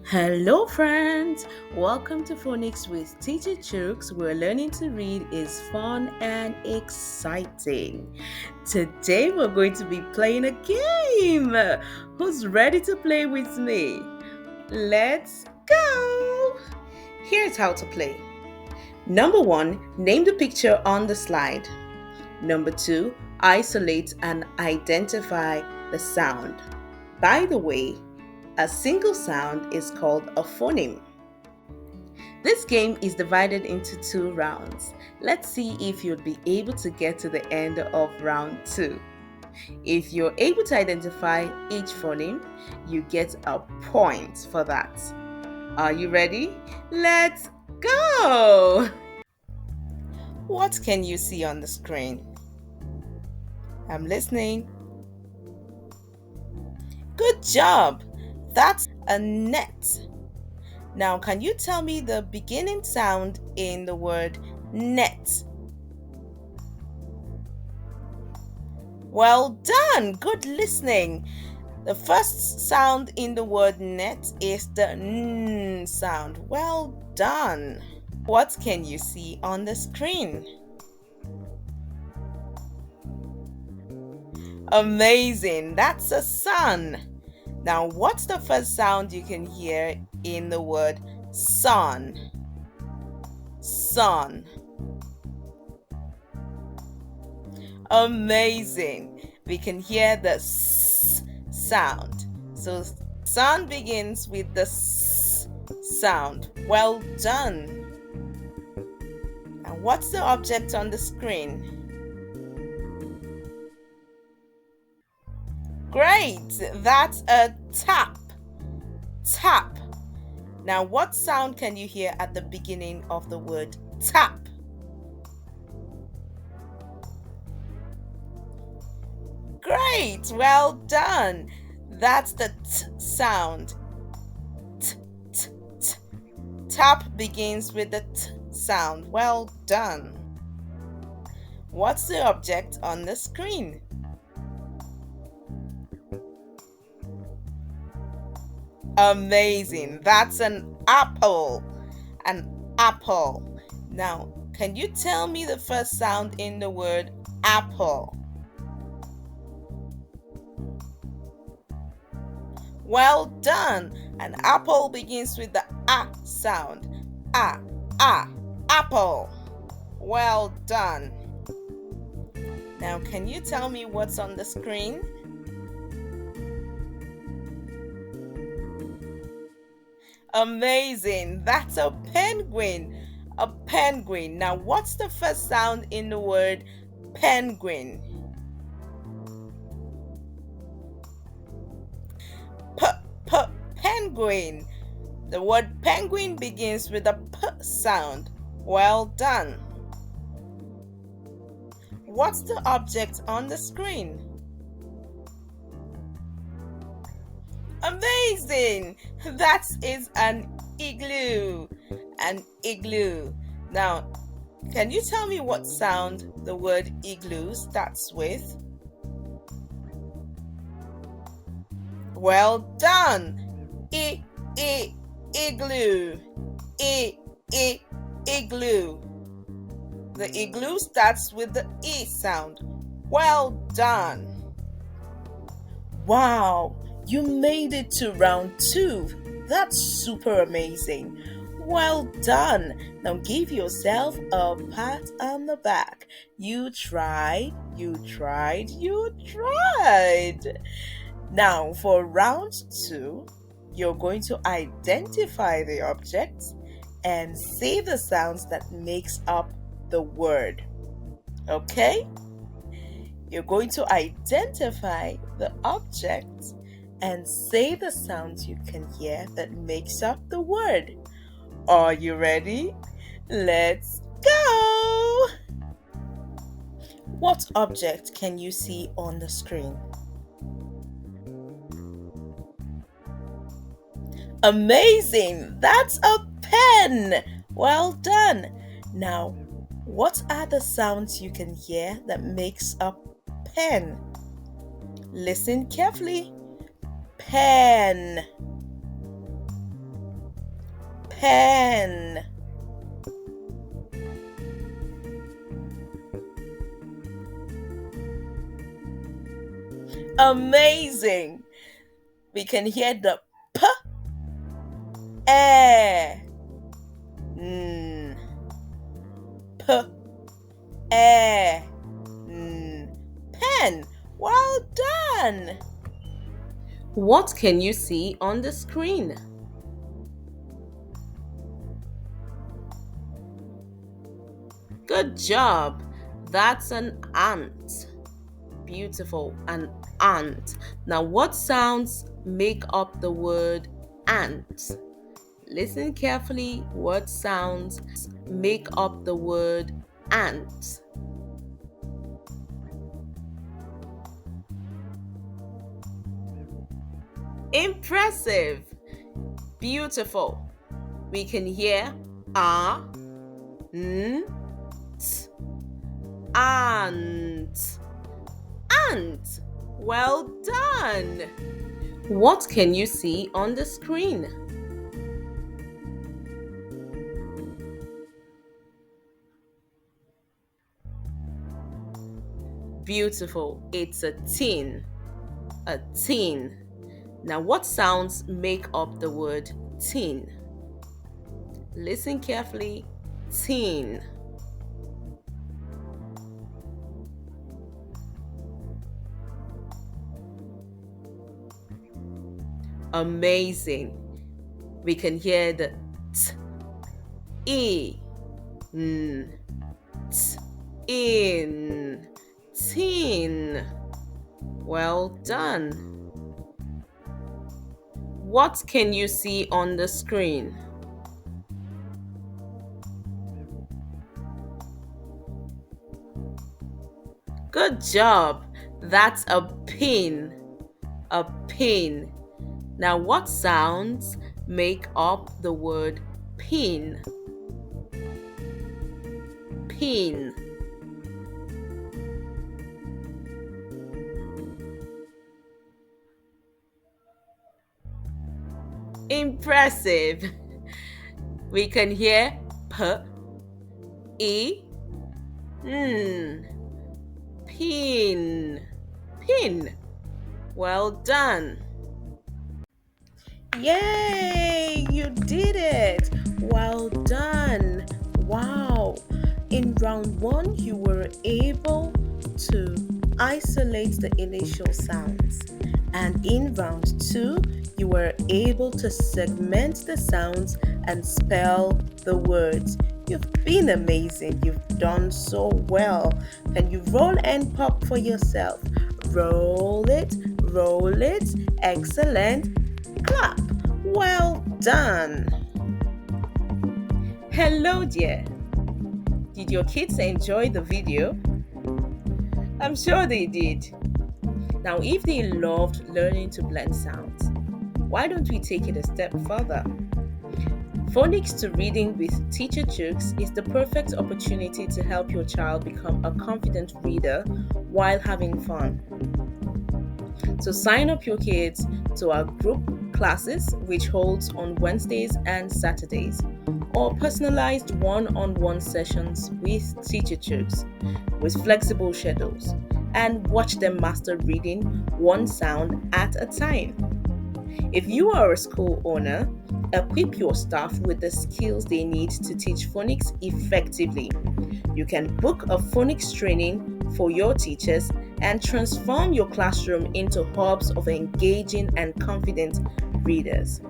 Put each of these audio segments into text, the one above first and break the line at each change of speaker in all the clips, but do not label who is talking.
Hello, friends! Welcome to Phonics with Teacher Chuks, where learning to read is fun and exciting. Today, we're going to be playing a game. Who's ready to play with me? Let's go! Here's how to play. Number one, name the picture on the slide. Number two, isolate and identify the sound. By the way, a single sound is called a phoneme. This game is divided into two rounds. Let's see if you'll be able to get to the end of round two. If you're able to identify each phoneme, you get a point for that. Are you ready? Let's go! What can you see on the screen? I'm listening. Good job! That's a net. Now, can you tell me the beginning sound in the word net? Well done! Good listening. The first sound in the word net is the N sound. Well done. What can you see on the screen? Amazing! That's a sun. Now, what's the first sound you can hear in the word sun? Sun. Amazing. We can hear the S sound. So, sun begins with the S sound. Well done. And what's the object on the screen? Great! That's a tap. Tap. Now, what sound can you hear at the beginning of the word tap? Great! Well done. That's the T sound. T, t, t. Tap begins with the T sound. Well done. What's the object on the screen? Amazing. That's an apple. An apple. Now, can you tell me the first sound in the word apple? Well done. An apple begins with the A sound. A, apple. Well done. Now, can you tell me what's on the screen? Amazing. That's a penguin. A penguin. Now, what's the first sound in the word penguin? Penguin. The word penguin begins with a P sound. Well done. What's the object on the screen? Amazing! That is an igloo. An igloo. Now, can you tell me what sound the word igloo starts with? Well done! Igloo. Igloo. The igloo starts with the E sound. Well done! Wow! You made it to round two. That's super amazing. Well done. Now give yourself a pat on the back. You tried, you tried, you tried. Now for round two, you're going to identify the objects and say the sounds that makes up the word. Okay? You're going to identify the objects and say the sounds you can hear that makes up the word. Are you ready? Let's go! What object can you see on the screen? Amazing! That's a pen! Well done! Now, what are the sounds you can hear that makes up pen? Listen carefully. Pen. pen. Amazing. We can hear the p, air, n, p, air, n, pen. Well done. What can you see on the screen? Good job. That's an ant. Beautiful. An ant. Now, what sounds make up the word ant? Listen carefully. What sounds make up the word ant? Impressive. Beautiful. We can hear a, n, t, ant. Ant. Well done. What can you see on the screen? Beautiful. It's a tin. A tin. Now, what sounds make up the word tin? Listen carefully. Tin. Amazing. We can hear the t, e, n, t, in, tin. Well done. What can you see on the screen? Good job. That's a pin. A pin. Now, what sounds make up the word pin? Pin. Impressive. We can hear p, e, n. Pin. Pin. Well done. Yay! You did it! Well done! Wow! In round one, you were able to isolate the initial sounds. And in round two, you were able to segment the sounds and spell the words. You've been amazing. You've done so well. Can you roll and pop for yourself? Roll it, roll it. Excellent. Clap. Well done. Hello, dear. Did your kids enjoy the video? I'm sure they did. Now, if they loved learning to blend sounds, why don't we take it a step further? Phonics to Reading with Teacher Chuks is the perfect opportunity to help your child become a confident reader while having fun. So sign up your kids to our group classes, which holds on Wednesdays and Saturdays, or personalized one-on-one sessions with Teacher Chuks with flexible schedules, and watch them master reading one sound at a time. If you are a school owner, equip your staff with the skills they need to teach phonics effectively. You can book a phonics training for your teachers and transform your classroom into hubs of engaging and confident readers.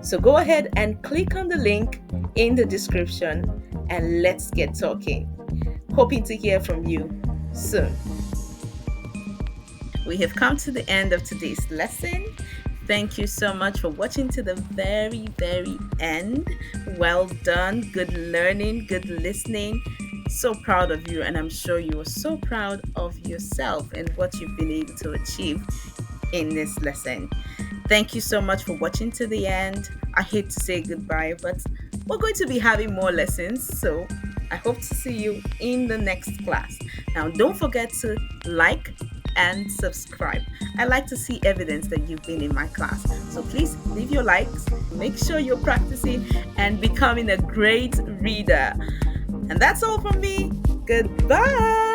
So go ahead and click on the link in the description and let's get talking. Hoping to hear from you soon. We have come to the end of today's lesson. Thank you so much for watching to the very, very end. Well done. Good learning, good listening. So proud of you, and I'm sure you are so proud of yourself and what you've been able to achieve in this lesson. Thank you so much for watching to the end. I hate to say goodbye, but we're going to be having more lessons, so I hope to see you in the next class. Now, don't forget to like, and subscribe. I like to see evidence that you've been in my class. So please leave your likes, make sure you're practicing and becoming a great reader. And that's all from me. Goodbye.